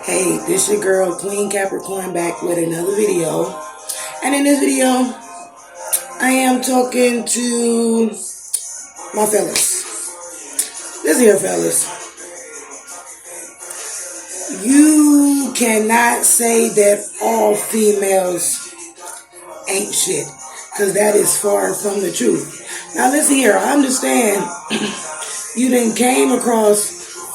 Hey, this your girl Queen Capricorn back with another video. And in this video, I am talking to my fellas. Listen here, fellas. You cannot say that all females ain't shit, because that is far from the truth. Now listen here, I understand you done came across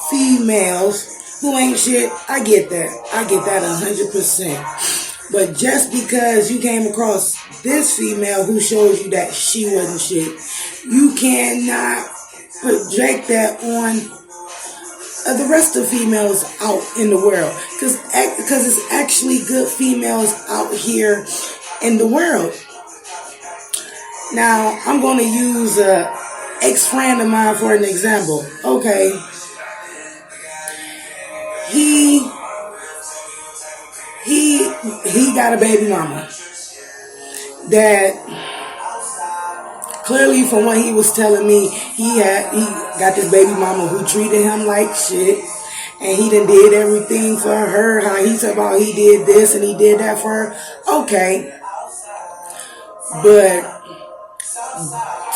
females who ain't shit. I get that 100%. But just because you came across this female who shows you that she wasn't shit, you cannot project that on the rest of females out in the world. Because it's actually good females out here in the world. Now, I'm going to use an ex-friend of mine for an example. Okay. He got a baby mama that clearly, from what he was telling me, he got this baby mama who treated him like shit, and he done did everything for her. How he said about he did this and he did that for her. Okay, but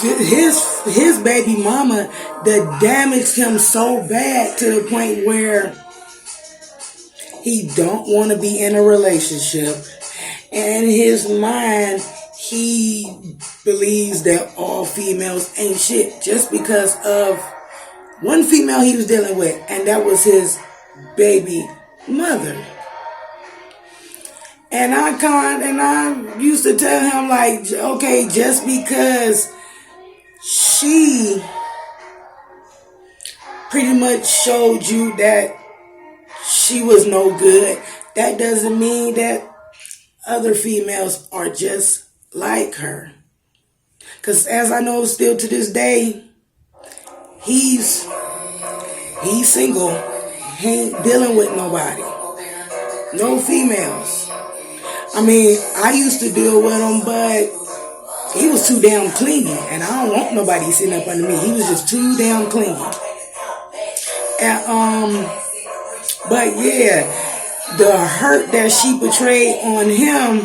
his baby mama that damaged him so bad to the point where he don't want to be in a relationship. And in his mind, he believes that all females ain't shit just because of one female he was dealing with, and that was his baby mother. And I used to tell him, like, okay, just because she pretty much showed you that she was no good, that doesn't mean that other females are just like her. Because as I know, still to this day, he's single. He ain't dealing with nobody. No females. I mean, I used to deal with him, but he was too damn clingy. And I don't want nobody sitting up under me. He was just too damn clingy. And, but yeah, the hurt that she portrayed on him,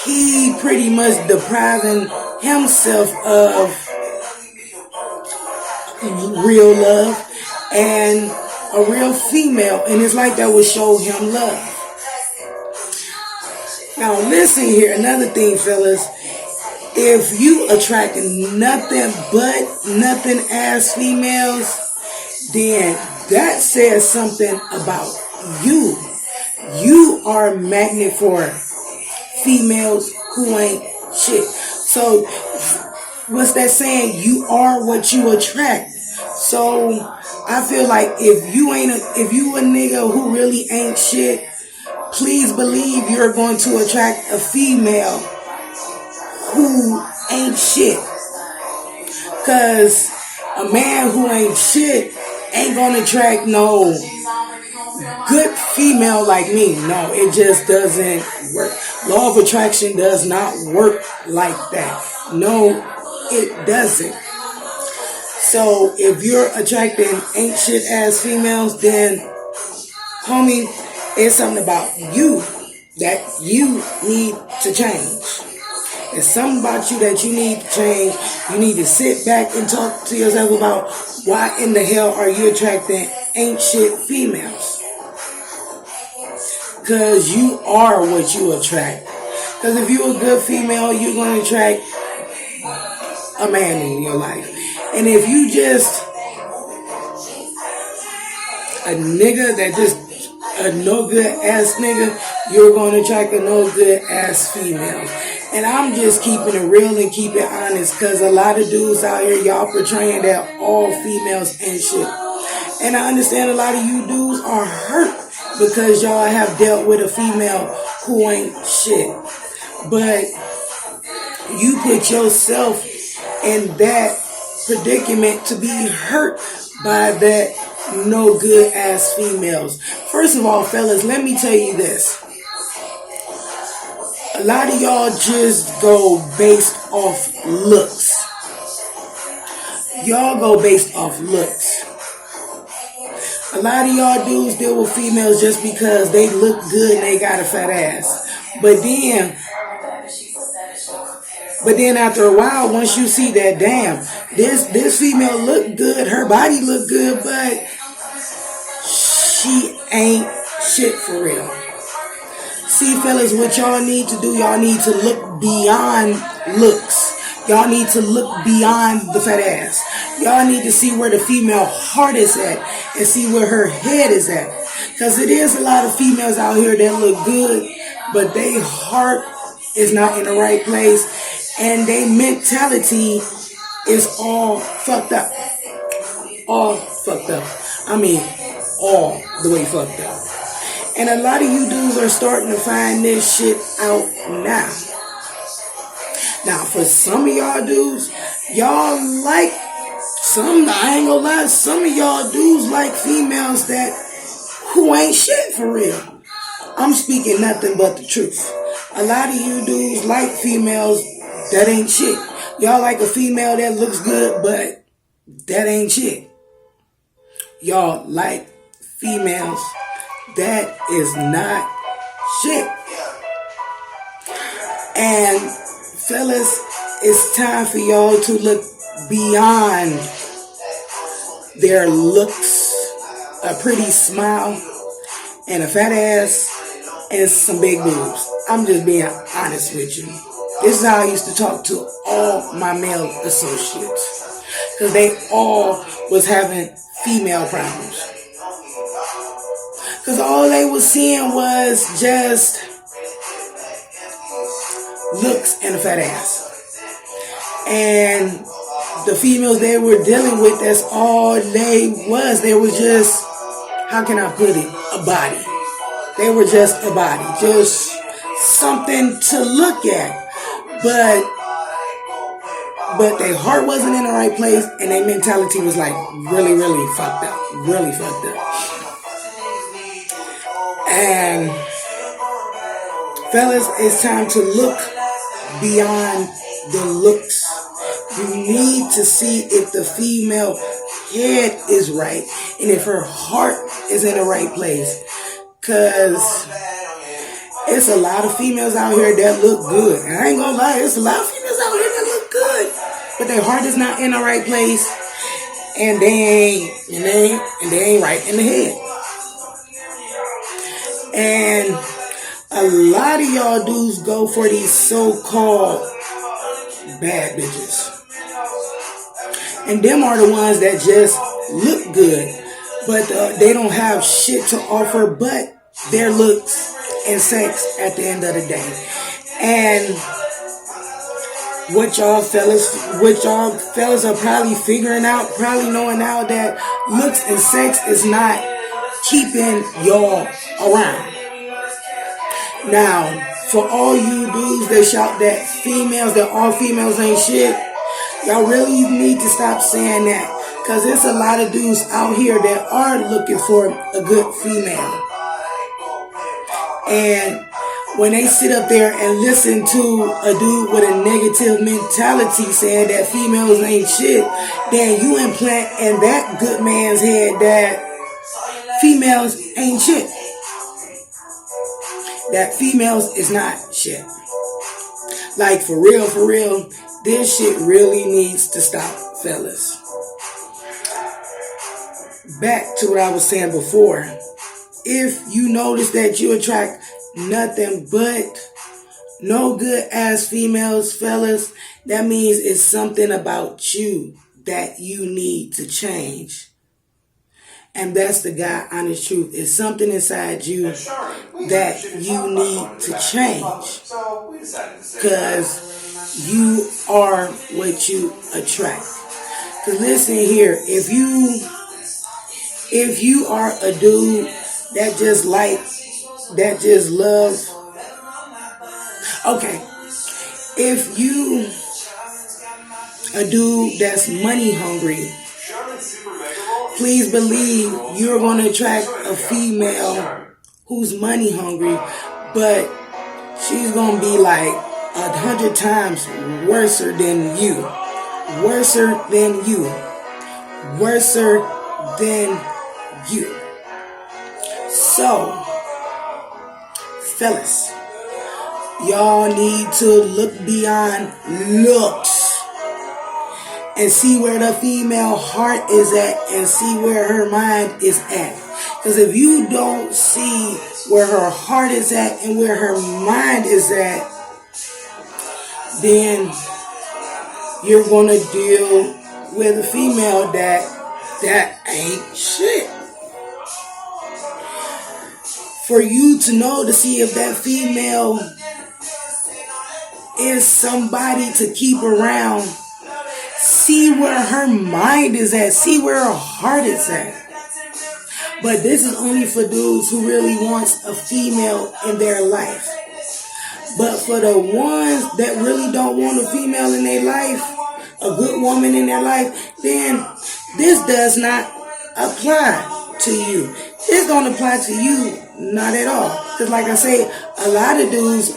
he pretty much depriving himself of real love and a real female, and it's like that would show him love. Now listen here, another thing, fellas. If you attract nothing but nothing ass females, then that says something about you. You are a magnet for females who ain't shit. So what's that saying? You are what you attract. So I feel like if you a nigga who really ain't shit, please believe you're going to attract a female who ain't shit. Cause a man who ain't shit ain't gonna attract no good female like me. No, it just doesn't work. Law of attraction does not work like that. No, it doesn't. So if you're attracting ain't shit ass females, then homie, it's something about you that you need to change. It's something about you that you need to change. You need to sit back and talk to yourself about why in the hell are you attracting ain't shit females? Because you are what you attract. Because if you're a good female, you're going to attract a man in your life. And if you just a nigga that just a no good ass nigga, you're going to attract a no good ass female. And I'm just keeping it real and keep it honest, because a lot of dudes out here, y'all portraying that all females ain't shit. And I understand a lot of you dudes are hurt because y'all have dealt with a female who ain't shit. But you put yourself in that predicament to be hurt by that no good ass females. First of all, fellas, let me tell you this. A lot of y'all just go based off looks. Y'all go based off looks. A lot of y'all dudes deal with females just because they look good and they got a fat ass. But then after a while, once you see that, damn, this female look good, her body look good, but she ain't shit for real. See, fellas, what y'all need to do, y'all need to look beyond looks. Y'all need to look beyond the fat ass. Y'all need to see where the female heart is at and see where her head is at. Because it is a lot of females out here that look good, but their heart is not in the right place and their mentality is all fucked up. All fucked up. I mean, all the way fucked up. And a lot of you dudes are starting to find this shit out now. Now, for some of y'all dudes, y'all like I ain't gonna lie, some of y'all dudes like females who ain't shit for real. I'm speaking nothing but the truth. A lot of you dudes like females that ain't shit. Y'all like a female that looks good, but that ain't shit. Y'all like females that is not shit. And fellas, it's time for y'all to look beyond their looks, a pretty smile, and a fat ass, and some big boobs. I'm just being honest with you. This is how I used to talk to all my male associates, because they all was having female problems. Because all they was seeing was just looks and a fat ass. And the females they were dealing with, that's all they was. They were just, how can I put it, a body. They were just a body. Just something to look at. But their heart wasn't in the right place and their mentality was like really, really fucked up. Really fucked up. And fellas, it's time to look beyond the looks. You need to see if the female head is right and if her heart is in the right place. Cause it's a lot of females out here that look good. And I ain't gonna lie, there's a lot of females out here that look good, but their heart is not in the right place, and they ain't right in the head. And a lot of y'all dudes go for these so-called bad bitches. And them are the ones that just look good, but they don't have shit to offer but their looks and sex at the end of the day. And what y'all fellas are probably figuring out, probably knowing now that looks and sex is not keeping y'all around. Now, for all you dudes that shout that all females ain't shit, y'all really need to stop saying that. Because there's a lot of dudes out here that are looking for a good female. And when they sit up there and listen to a dude with a negative mentality saying that females ain't shit, then you implant in that good man's head that females ain't shit. That females is not shit. Like, for real, this shit really needs to stop, fellas. Back to what I was saying before. If you notice that you attract nothing but no good ass females, fellas, that means it's something about you that you need to change. And that's the God honest truth. It's something inside you that you need to change. Because you are what you attract. Because listen here, if you are a dude that just love, okay, if you a dude that's money hungry, please believe you're going to attract a female who's money hungry, but she's going to be like 100 times worser than you. Worser than you. So, fellas, y'all need to look beyond looks and see where the female heart is at and see where her mind is at. Because if you don't see where her heart is at and where her mind is at, then you're going to deal with a female that ain't shit. For you to know, to see if that female is somebody to keep around, see where her mind is at, see where her heart is at. But this is only for dudes who really wants a female in their life. But for the ones that really don't want a female in their life, a good woman in their life, then this does not apply to you. This don't apply to you, not at all. Because like I say, a lot of dudes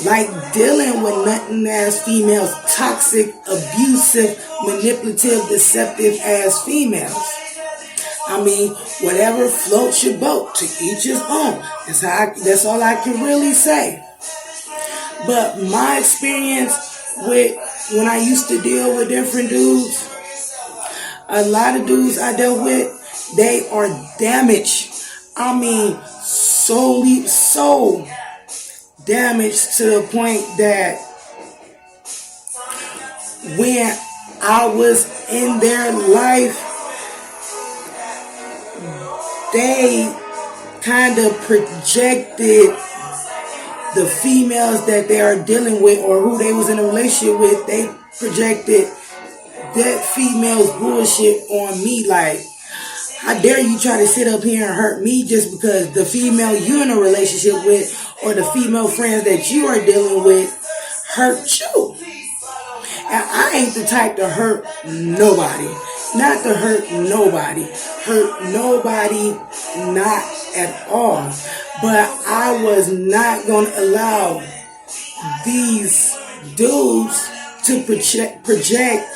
like dealing with nothing as females, toxic, abusive, manipulative, deceptive as females. I mean, whatever floats your boat, to each his own. That's all I can really say. But my experience with when I used to deal with different dudes, a lot of dudes I dealt with, they are damaged. I mean, so damaged to the point that when I was in their life, they kind of projected the females that they are dealing with or who they was in a relationship with. They projected that female's bullshit on me. Like, how dare you try to sit up here and hurt me just because the female you're in a relationship with or the female friends that you are dealing with hurt you. And I ain't the type to hurt nobody. Not to hurt nobody. Hurt nobody, not at all. But I was not going to allow these dudes to project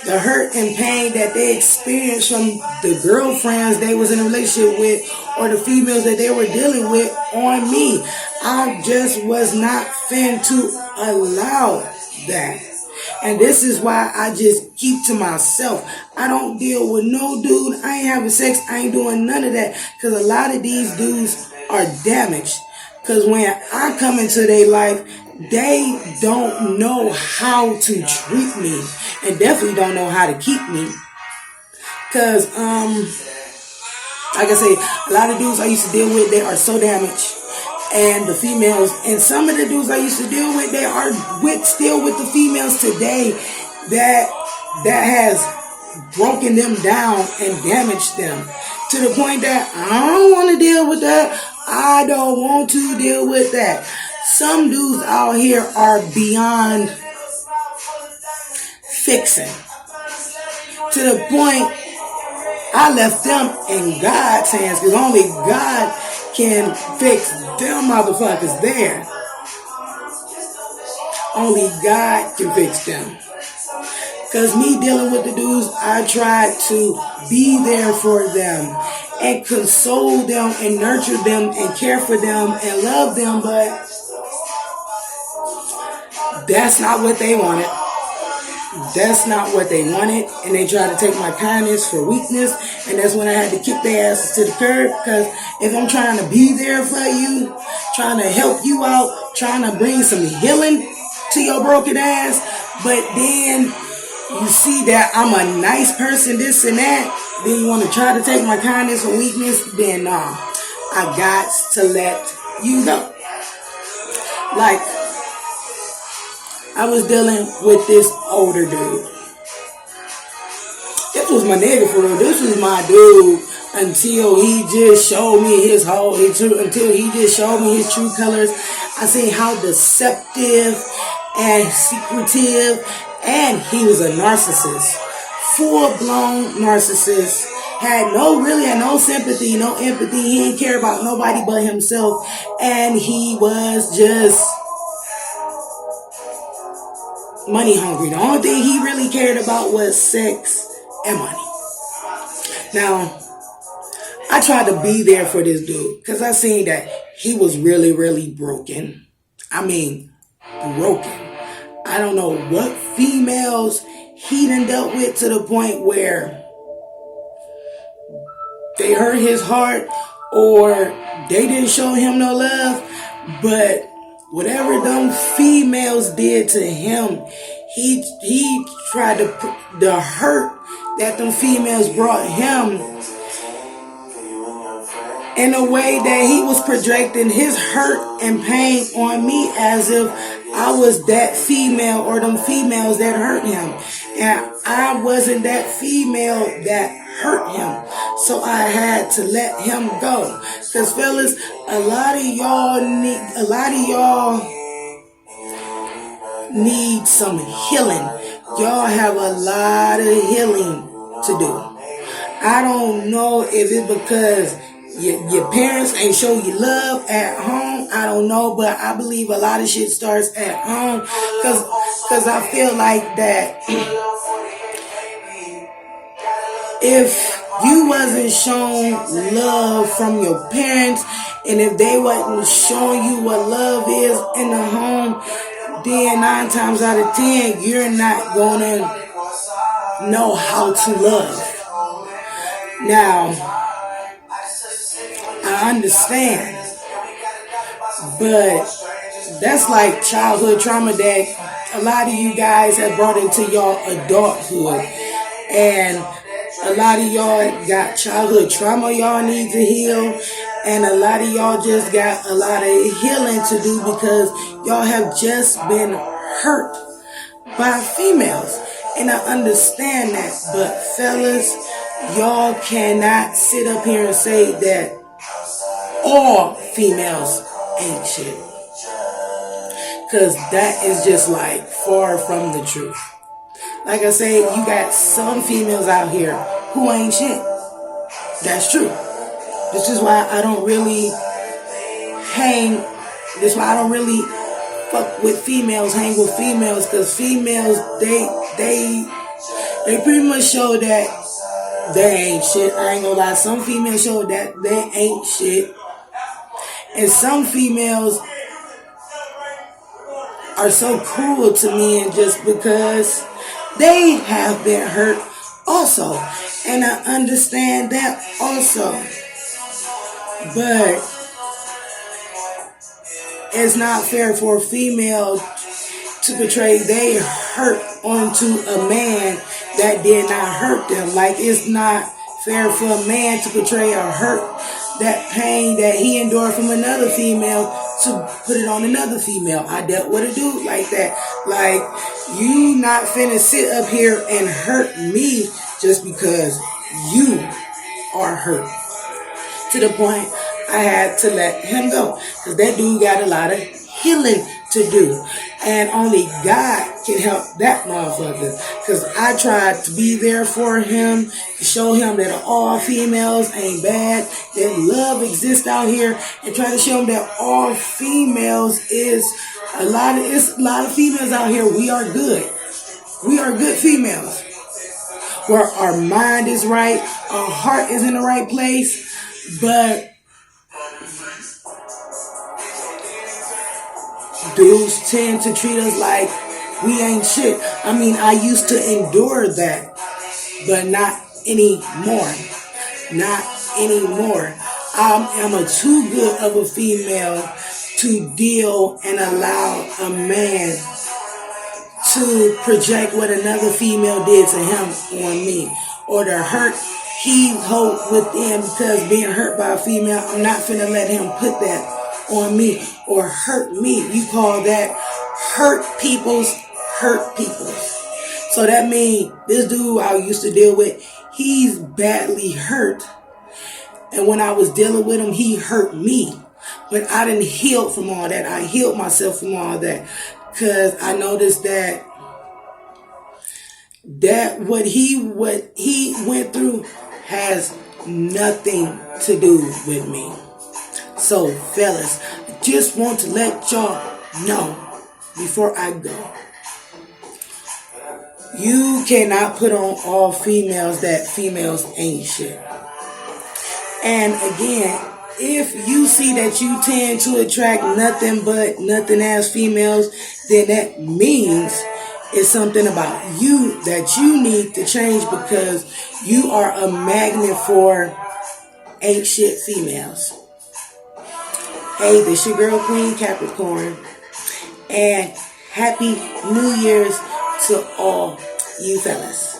the hurt and pain that they experienced from the girlfriends they was in a relationship with or the females that they were dealing with on me. I just was not fin to allow that. And this is why I just keep to myself. I don't deal with no dude. I ain't having sex. I ain't doing none of that. Because a lot of these dudes are damaged. Because when I come into their life, they don't know how to treat me. And definitely don't know how to keep me. Because, like I say, a lot of dudes I used to deal with, they are so damaged. And the females, and some of the dudes I used to deal with, they are still with the females today that has broken them down and damaged them to the point that I don't want to deal with that. I don't want to deal with that. Some dudes out here are beyond fixing to the point I left them in God's hands because only God can fix them motherfuckers there. Only God can fix them. Because me dealing with the dudes, I tried to be there for them and console them and nurture them and care for them and love them, but that's not what they wanted. That's not what they wanted, and they tried to take my kindness for weakness, and that's when I had to kick their asses to the curb, because if I'm trying to be there for you, trying to help you out, trying to bring some healing to your broken ass, but then you see that I'm a nice person, this and that, then you want to try to take my kindness or weakness, then nah, I got to let you know. Like, I was dealing with this older dude. This was my nigga for real. This was my dude until he just showed me until he just showed me his true colors. I seen how deceptive and secretive, and he was a narcissist. Full-blown narcissist. Had no sympathy, no empathy. He didn't care about nobody but himself. And he was just money hungry. The only thing he really cared about was sex and money. Now, I tried to be there for this dude because I seen that he was really, really broken. I mean, broken. I don't know what females he done dealt with to the point where they hurt his heart or they didn't show him no love. But whatever them females did to him, he tried to put the hurt that them females brought him in a way that he was projecting his hurt and pain on me as if I was that female or them females that hurt him. And I wasn't that female that hurt him. So I had to let him go. Because fellas, a lot of y'all need some healing. Y'all have a lot of healing to do. I don't know if it's because your parents ain't show you love at home. I don't know, but I believe a lot of shit starts at home. Cause I feel like that if you wasn't shown love from your parents, and if they wasn't showing you what love is in the home, then 9 times out of 10, you're not gonna know how to love. Now, I understand, but that's like childhood trauma that a lot of you guys have brought into y'all adulthood. And a lot of y'all got childhood trauma y'all need to heal. And a lot of y'all just got a lot of healing to do because y'all have just been hurt by females. And I understand that. But fellas, y'all cannot sit up here and say that all females ain't shit. Because that is just like far from the truth. Like I say, you got some females out here who ain't shit. That's true. This is why I don't really this is why I don't really fuck with females, hang with females, because females, they pretty much show that they ain't shit. I ain't gonna lie, some females show that they ain't shit. And some females are so cruel to me, and just because they have been hurt also. And I understand that also. But it's not fair for a female to portray they hurt onto a man that did not hurt them. Like, it's not fair for a man to portray a hurt, that pain that he endured from another female, to put it on another female. I dealt with a dude like that. Like, you not finna sit up here and hurt me just because you are hurt. To the point I had to let him go. Because that dude got a lot of healing to do. And only God can help that motherfucker. Because I tried to be there for him, to show him that all females ain't bad, that love exists out here, and try to show him that all females is a lot of females out here. We are good. We are good females. Where our mind is right, our heart is in the right place, but dudes tend to treat us like we ain't shit. I mean, I used to endure that, but not anymore. Not anymore. I'm a too good of a female to deal and allow a man to project what another female did to him on me, or the hurt he hold within because being hurt by a female. I'm not finna let him put that on me or hurt me. You call that hurt people's. So that means this dude I used to deal with, he's badly hurt. And when I was dealing with him, he hurt me. But I didn't heal from all that. I healed myself from all that. Because I noticed that what he went through has nothing to do with me. So fellas, I just want to let y'all know before I go. You cannot put on all females that females ain't shit. And again, if you see that you tend to attract nothing as females, then that means it's something about you that you need to change, because you are a magnet for ain't shit females. Hey, this your girl Queen Capricorn, and happy New Year's to all you fellas.